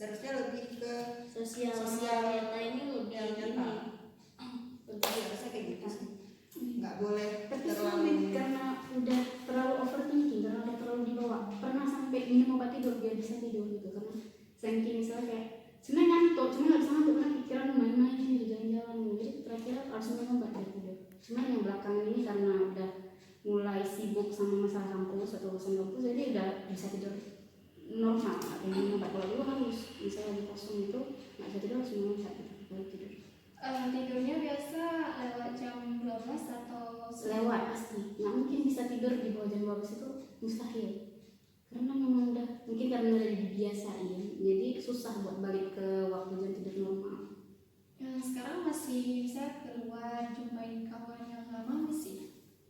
seharusnya lebih ke sosial nyata ini lebih nyata. Lebih harusnya kayak gitu sih. Nggak boleh Tapi terlalu sulit karena udah terlalu overthinking, terlalu dibawa. Pernah sampai minum obat tidur biar bisa tidur gitu, karena saking misalnya kayak sebenarnya ngantuk, cuma nggak bisa ngantuk karena pikiran main-main di jalan-jalan. Jadi terakhir harus minum obat biar tidur. Cuma yang belakangan ini karena udah mulai sibuk sama masalah kampus atau urusan kampus, jadi udah bisa tidur normal. Ada yang minum obat, kalau dulu harus misalnya di kosong itu nggak bisa tidur, harus minum obat gitu baru tidur. Tidurnya biasa lewat jam 12 atau Lewat pasti, nggak mungkin bisa tidur di bawah jam 12 itu mustahil, karena memang udah mungkin karena udah dibiasain, jadi susah buat balik ke waktu jam tidur normal. Sekarang masih bisa keluar jumpain kawan yang lama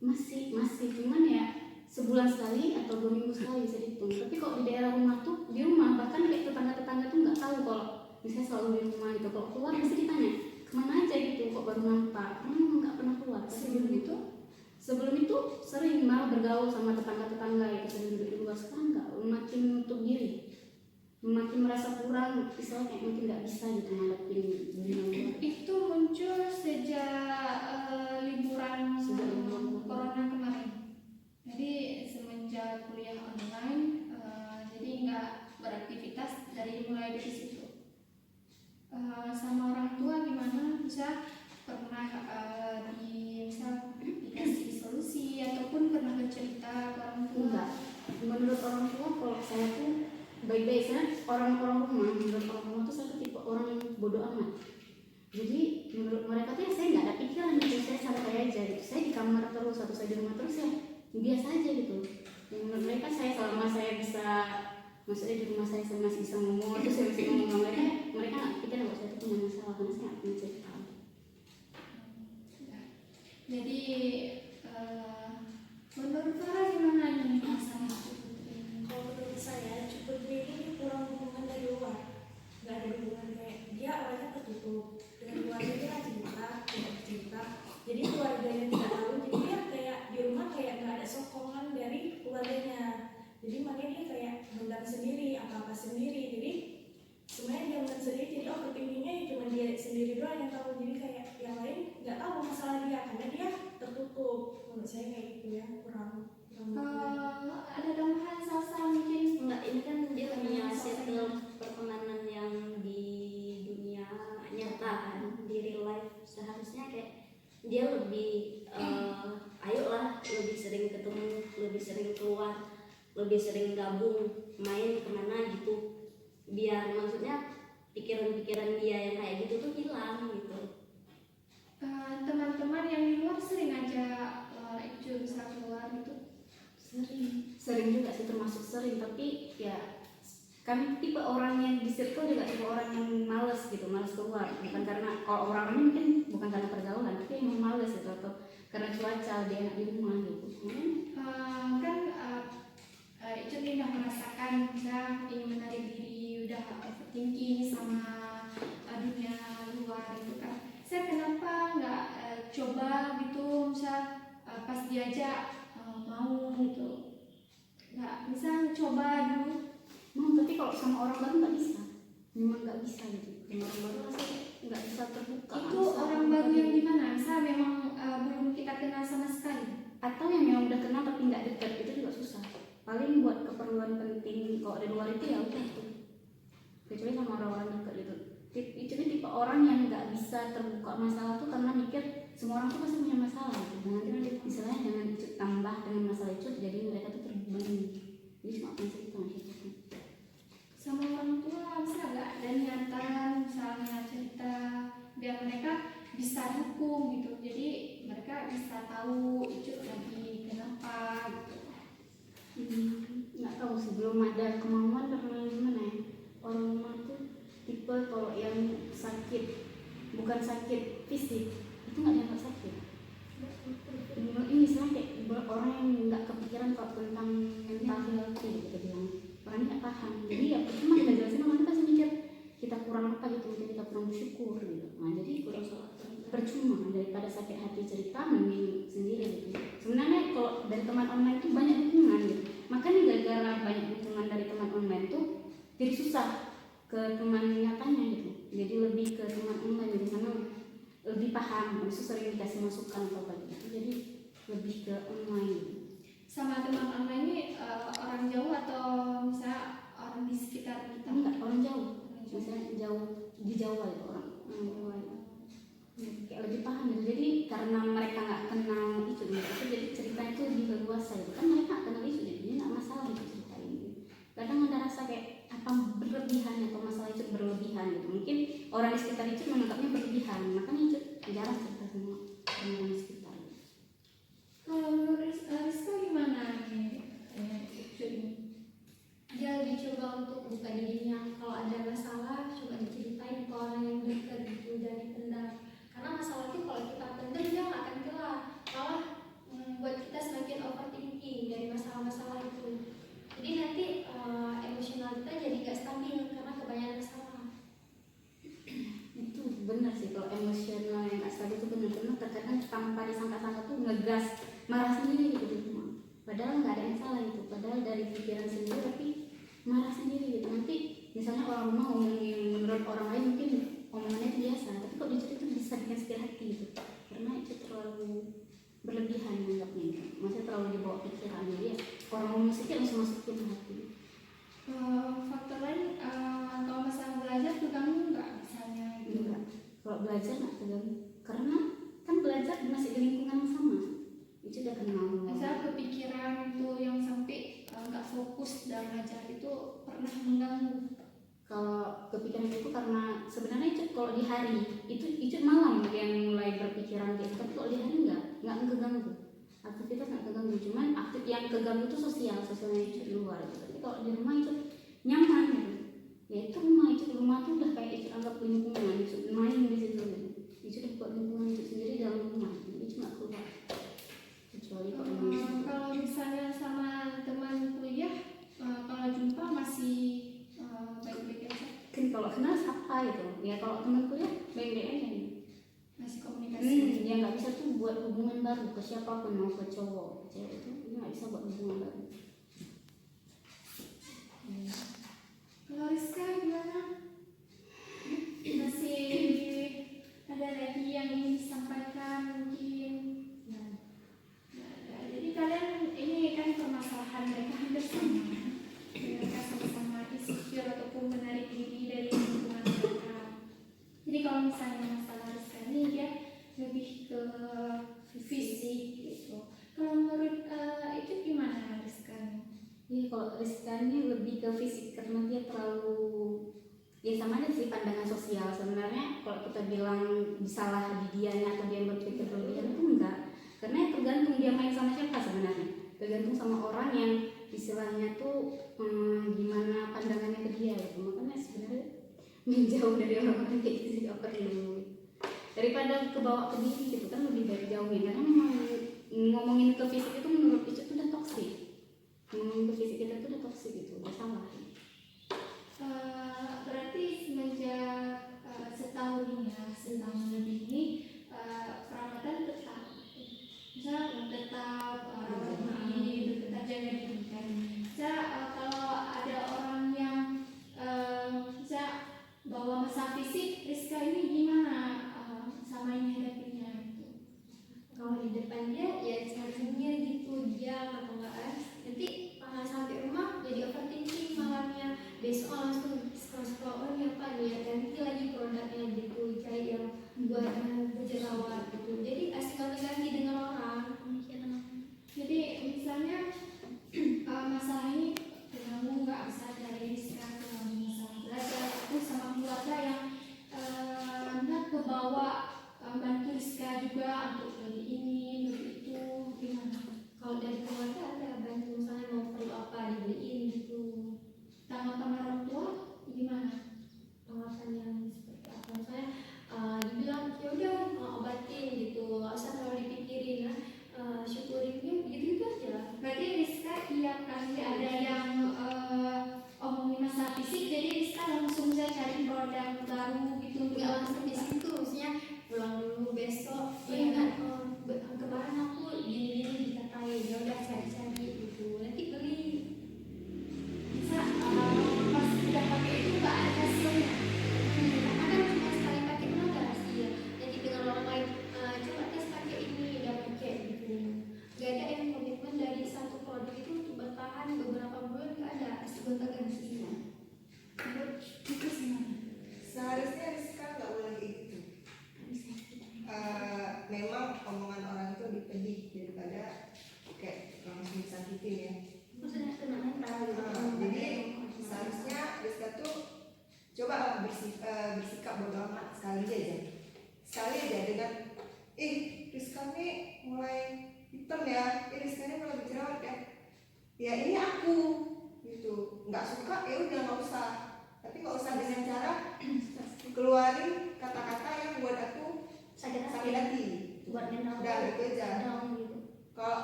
Masih cuman ya sebulan sekali atau 2 minggu sekali bisa dihitung. Tapi kalau di daerah rumah tuh, di rumah bahkan kayak tetangga tuh nggak tahu kalau misalnya selalu di rumah gitu. Kalau keluar pasti ditanya kemana aja gitu, kok baru nampak, karena memang nggak pernah keluar. Sebelum itu sering malah bergaul sama tetangga yang sering duduk di luar. Sekarang nggak, makin menutup diri, makin merasa kurang, misalnya kayak makin nggak bisa gitu ngadepin dunia luar. itu muncul sejak liburan corona kemarin. Jadi semenjak kuliah online, jadi nggak beraktivitas mulai dari situ. Sama orang tua gimana, bisa pernah dikasih solusi ataupun pernah bercerita ke orang tua? Enggak, menurut orang tua kalau saya tuh baik-baik. Saya orang-orang rumah, menurut orang rumah tuh saya tuh tipe orang yang bodoh amat. Jadi menurut mereka tuh ya saya nggak ada pikiran gitu, saya santai aja gitu. Saya di kamar terus atau saya di rumah terus ya biasa aja gitu. Yang menurut mereka saya selama saya bisa, maksudnya di rumah saya masih bisa ngomong, terus saya masih ngomong sama mereka nggak pikir kalau saya tuh punya masalah, karena saya nggak punya cerita. Jadi menurut Farah gimana nih masalah cukup ini? Kalau menurut saya cukup ini kurang hubungan dari luar, nggak ada hubungan, kayak dia orangnya tertutup dengan keluarga, dia tidak cerita, jadi keluarganya tidak tahu, jadi dia kayak di rumah kayak nggak ada sokongan dari keluarganya, jadi makanya dia kayak mendam sendiri, apa sendiri, jadi sebenarnya dia mendam sendiri, jadi overthinkingnya cuma dia sendiri doang yang tahu, jadi kayak yang lain nggak tahu masalah dia karena dia tertutup. Menurut saya kayak gitu ya, kurang Ada tambahan Salsa mungkin? enggak, ini kan dia punya circle pertemanan yang di dunia nyata kan, di real life. Seharusnya kayak dia lebih ayolah lebih sering ketemu, lebih sering keluar, lebih sering gabung, main kemana gitu, biar maksudnya pikiran-pikiran dia yang kayak gitu tuh hilang gitu. Teman-teman yang di luar sering aja Icu bisa keluar gitu? Sering juga sih, termasuk sering, tapi ya kami tipe orang yang di circle juga tipe orang yang males gitu, males keluar, bukan karena kalau orang ini mungkin bukan karena pergaulan, tapi emang males gitu, atau karena cuaca dia enak di rumah gitu. Kan Icu udah merasakan bisa ingin menarik diri, udah overthinking sama dunia luar gitu kan. Saya kenapa nggak coba gitu, misal pas diajak mau gitu, nggak bisa coba dulu? Tapi kalau sama orang baru nggak bisa, memang nggak bisa gitu. Sama orang baru rasanya nggak bisa terbuka. Itu orang baru yang gimana? Misal memang belum kita kenal sama sekali, atau yang memang udah kenal tapi nggak dekat, itu juga susah. Paling buat keperluan penting, kalau dari luar itu ya udah tuh. Kecuali sama orang-orang dekat gitu. Itu kan tipe orang yang nggak bisa terbuka masalah tuh karena mikir semua orang tuh pasti punya masalah gitu. Nanti misalnya dengan itu tambah dengan masalah itu, jadi mereka tuh terbebani. Jadi cuma pengen cerita gitu. sama orang tua bisa nggak ada niatan misalnya cerita biar mereka bisa dukung gitu, jadi mereka bisa tahu Icu lagi kenapa gitu. Nggak tahu sih, belum ada kemauan karena gimana ya, orang rumah tuh tipe kalau yang sakit, bukan sakit fisik, itu nggak dianggap sakit. Ini misalnya kayak orang yang nggak kepikiran kok tentang mental health gitu, bilang orangnya nggak paham, jadi ya cuma kita jelasin orang pasti mikir kita kurang apa gitu, mungkin kita kurang bersyukur gitu. Nah jadi kurang percuma, daripada sakit hati cerita mending sendiri gitu. Sebenarnya kalau dari teman online tuh banyak dukungan gitu, makanya gara-gara banyak dukungan dari teman online tuh jadi susah ke teman nyatanya gitu, jadi lebih ke teman online di mana lebih paham, habis itu sering dikasih masukan atau apa gitu, jadi lebih ke online gitu. Sama teman online ini orang jauh atau misalnya orang di sekitar kita? Enggak, orang jauh, misalnya jauh di Jawa itu orang Jawa itu. Kayak lebih paham gitu, jadi karena mereka nggak kenal itu gitu, jadi ceritanya itu lebih leluasa gitu, kan mereka nggak kenal itu, jadi nggak masalah itu ceritain gitu. Kadang ada rasa kayak apa berlebihan atau masalah itu berlebihan gitu, mungkin orang di sekitar itu menganggapnya berlebihan, makanya itu jarang cerita semua orang di sekitar. Kalau menurut Rizka gimana nih Icu ini? Dia dicoba untuk buka dirinya, kalau ada masalah coba diceritain ke orang yang dekat gitu, jangan dipendam, karena masalah itu kalau kita pendam dia nggak akan kelar, malah buat kita semakin overthinking dari masalah-masalah itu. Jadi nanti emosional kita jadi gak stabil karena kebanyakan masalah. Itu benar sih, kalau emosional yang nggak stabil itu benar-benar terkadang tanpa disangka-sangka tuh ngegas marah sendiri gitu cuma, padahal nggak ada yang salah itu, padahal dari pikiran sendiri tapi marah sendiri gitu. Nanti misalnya orang rumah ngomongin menurut orang lain mungkin omongannya itu biasa, tapi kok dicuri itu bisa bikin sakit hati gitu, karena itu terlalu berlebihan anggapnya gitu, maksudnya terlalu dibawa pikiran, jadi ya orang ngomong sedikit langsung masukin hati. Faktor lain kalau masalah belajar terganggu nggak misalnya gitu? Enggak, kalau belajar nggak terganggu, karena kan belajar masih di lingkungan yang sama, itu udah kenal. Misalnya kepikiran itu yang sampai nggak fokus dalam belajar itu pernah mengganggu? Kalau kepikiran itu karena sebenarnya itu kalau di hari itu malam yang mulai berpikiran gitu, tapi kalau di hari nggak keganggu, aktivitas nggak keganggu, cuman aktif yang keganggu itu sosialnya itu di luar gitu. Tapi kalau di rumah itu nyaman gitu, ya itu rumah tuh udah kayak itu anggap lingkungan, itu main di situ gitu. Itu udah buat lingkungan itu sendiri dalam rumah, itu nggak keluar kecuali Kalau misalnya sama teman kuliah, kalau jumpa masih baik-baik aja? kan kalau kenal siapa gitu ya, kalau teman kuliah baik-baik aja nih. Masih komunikasi? Ya nggak bisa tuh buat hubungan baru ke siapapun, mau ke cowok ke cewek, itu nggak bisa buat hubungan baru. Kalau Rizka gimana? Masih ada lagi yang ingin disampaikan mungkin? Nah, jadi kalian ini kan permasalahan mereka hampir sama. Mereka sama-sama insecure ataupun menarik diri dari lingkungan mereka. Jadi kalau misalnya masalah Rizka ini dia lebih ke fisik gitu. Kalau menurut itu gimana Rizka? Iya, kalau Rizka ini lebih ke fisik karena dia terlalu, ya sama aja sih pandangan sosial sebenarnya. Kalau kita bilang salah di dianya atau dia berpikir berlebihan itu enggak, karena tergantung dia main sama siapa sebenarnya, tergantung sama orang yang istilahnya tuh gimana pandangannya ke dia gitu. Makanya sebenarnya menjauh dari orang-orang kayak gitu juga perlu, daripada kebawa ke diri gitu kan, lebih baik jauhin. Karena memang ngomongin ke fisik itu menurut itu udah toksik, ngomongin ke fisik kita tuh udah toksik gitu, udah salah. Berarti semenjak setahun lebih ini perawatan tetap, misalnya tetap rawat diri, tetap jaga diri kan. Kalau ada orang yang bisa bawa masalah fisik, Rizka ini gimana sama ini hadapinya gitu? Kalau di depan dia ya seharusnya gitu, diam atau enggak, nanti sampai rumah jadi overthinking malah bersikap bodoh amat sekali aja dengan Rizka nih mulai hitam ya, Rizka nih mulai berjerawat ya ini aku gitu, nggak suka ya udah nggak usah, tapi nggak usah dengan cara keluarin kata-kata yang buat aku sakit sakit hati. buat nendang Udah gitu aja. gitu. Kalau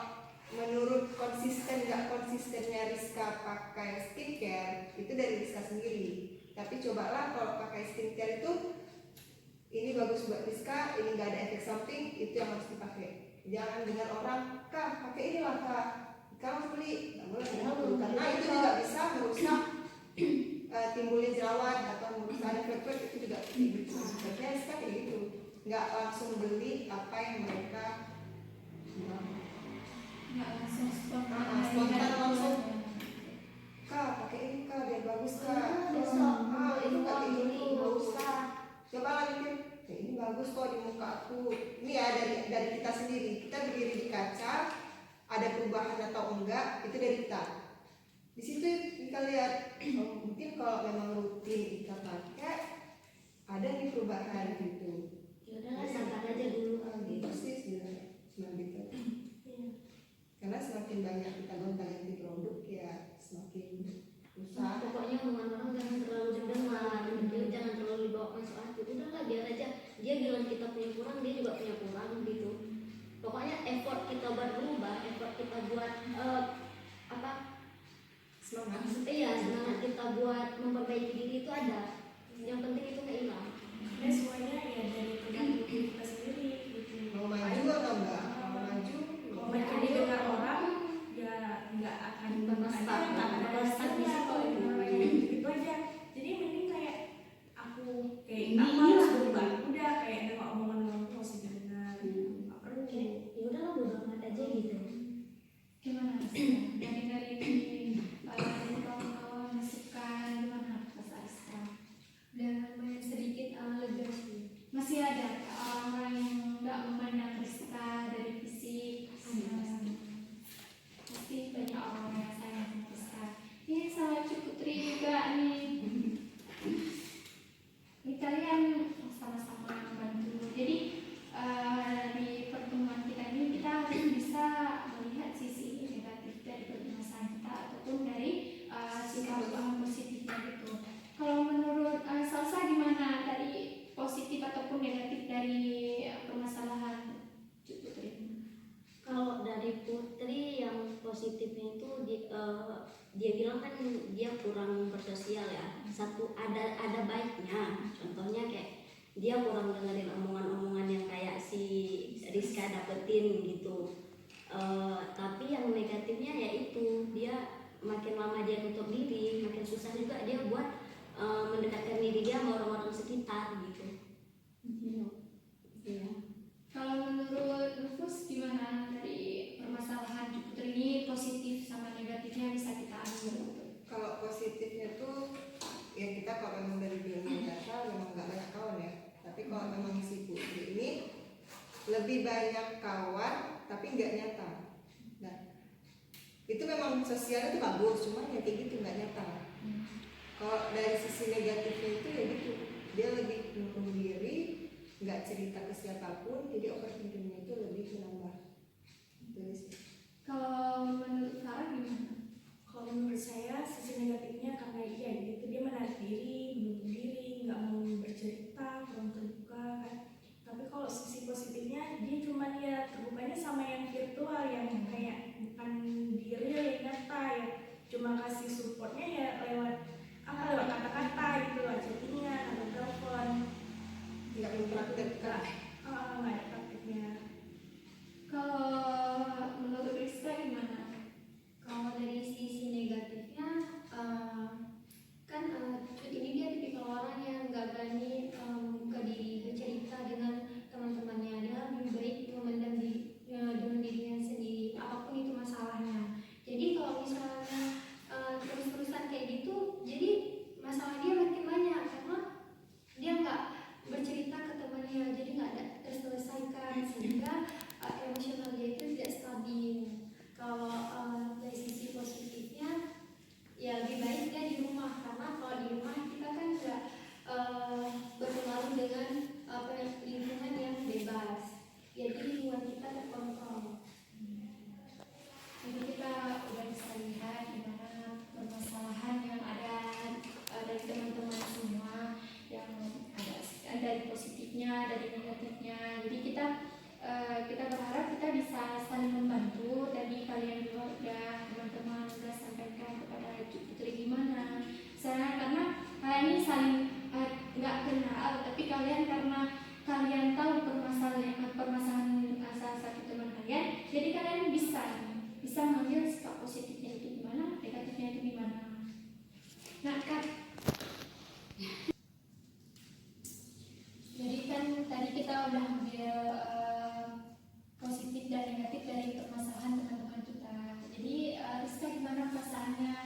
menurut nggak konsistennya Rizka pakai skincare itu dari Rizka sendiri. Tapi cobalah kalau pakai skincare itu ini bagus buat Rizka, ini nggak ada efek samping, itu yang harus dipakai. Jangan dengar orang, Kak pakai ini lah Kak, harus beli, nggak boleh gitu. Karena itu juga bisa merusak timbulnya jerawat atau merusak ada flek-flek, itu juga gitu. Sebenarnya Rizka kayak gitu, nggak langsung beli apa yang mereka jual. Nggak langsung Spontan langsung, Kak pakai ini Kak biar bagus Kak. Besok Itu Kak ini ini nggak usah. coba lah mikir, ini bagus kok di muka aku. Ini ya dari kita sendiri. Kita berdiri di kaca, ada perubahan atau enggak, itu dari kita. Di situ kita lihat, mungkin kalau memang rutin kita pakai, ada nih perubahan gitu. Ya udahlah, sangkat aja dulu. Gitu sih sebenarnya, cuma gitu. Karena semakin banyak kita gonta-ganti produk ya semakin susah. Pokoknya omongan orang jangan terlalu didengar, jangan terlalu dibawa masuk hati. Udahlah biar aja. Dia bilang kita punya kurang, dia juga punya kurang gitu. Pokoknya effort kita buat berubah, effort kita buat Semangat. semangat kita buat memperbaiki diri itu ada. Yang penting itu nggak hilang. Dan semuanya ya dari tergantung diri kita sendiri gitu. Mau maju atau enggak? Mau maju, Kalau mereka didengar orang ya nggak akan Berpesat, nggak akan ada berpesat di situ. kalau orang yang gitu aja. Jadi mending kayak aku kayak Ini aku harus lah. berubah. Udah kayak dengar omongan orang tuh harus didengar. Nggak perlu. Ya udahlah bodo amat aja gitu. Gimana dari kawan-kawan masukan gimana pas Aistra? Dan lumayan sedikit lega sih. Masih ada orang yang nggak memandang Rizka dari fisik. Pasti banyak orang yang sayang sama Rizka. Ini sama Putri juga nih. Ini kalian sama-sama bantu. Jadi di pertemuan kita ini kita harus bisa melihat sisi negatif dari permasalahan kita ataupun dari sifat positifnya gitu. Kalau menurut Salsa gimana dari positif ataupun negatif dari permasalahan Putri? Kalau dari Putri yang positifnya itu dia bilang kan dia kurang bersosial ya. Satu ada baiknya. Contohnya kayak dia kurang dengerin omongan-omongan yang kayak si Rizka dapetin gitu. Tapi yang negatifnya yaitu dia makin lama dia nutup diri, makin susah juga dia buat mendekatkan diri dia sama orang-orang sekitar gitu. Iya. Kalau menurut Rufus gimana dari permasalahan Putri ini positif sama negatifnya bisa kita ambil? kalau positifnya tuh ya kita kalau memang dari dunia data memang nggak banyak kawan ya. Tapi kalau memang si Putri ini lebih banyak kawan tapi nggak nyata. Nah itu memang sosialnya itu bagus, cuma ya kayak gitu nggak nyata. Kalau dari sisi negatifnya itu ya gitu, dia lebih mengurung diri, nggak cerita ke siapapun, jadi overthinkingnya itu lebih menambah. Itu sih. Kalau menurut Farah gimana? Kalau menurut saya sisi negatifnya karena iya gitu dia menarik diri, menutup diri, nggak mau bercerita, kurang terbuka kan. Tapi kalau sisi positifnya dia cuma ya terbukanya sama yang virtual yang kayak bukan di real yang nyata ya. Cuma kasih supportnya ya lewat kata-kata gitu, lewat chattingan atau telepon. Nggak mempraktekkan. Nggak ada praktiknya. Kalau menurut Rizka gimana? Kalau dari sisi negatifnya, kan Cut ini dia tipikal orang yang nggak berani membuka diri bercerita dengan teman-temannya. Dia lebih baik memendam dengan dirinya sendiri, apapun itu masalahnya. Jadi kalau misalnya terus-terusan kayak gitu, jadi masalah dia makin dari negatifnya. Jadi kita berharap kita bisa saling membantu. Tadi kalian juga teman-teman udah sampaikan kepada Putri gimana karena ini saling nggak kenal, tapi kalian karena kalian tahu permasalahan sakit teman kalian, jadi kalian bisa mengambil sikap positifnya itu gimana, negatifnya itu gimana. Nah Kak, jadi kan tadi kita udah ambil positif dan negatif dari permasalahan teman-teman kita. Jadi Rizka gimana perasaannya?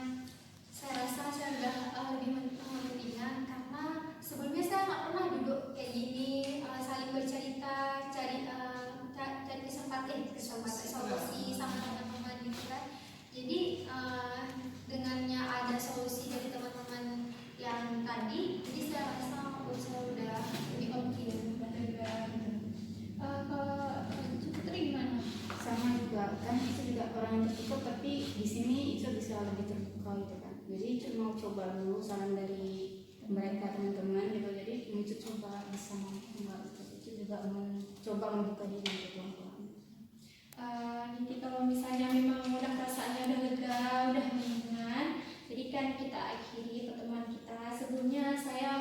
Saya rasa saya udah lebih mendingan karena sebelumnya saya nggak pernah duduk kayak gini, saling bercerita, cari kesempatan solusi sama teman-teman gitu kan. Jadi dengannya ada solusi dari teman-teman yang tadi, jadi saya rasa saya udah lebih oke. Kalau Putri gimana? Sama juga kan itu juga orang yang tertutup, tapi di sini itu bisa lebih terbuka gitu kan. Jadi cuma coba dulu saran dari mereka teman-teman gitu, jadi mencoba bisa membuka itu juga mencoba membuka diri gitu pelan-pelan. Jadi kalau misalnya memang udah rasanya udah lega, udah mendingan, jadi kan kita akhiri pertemuan kita. Sebelumnya saya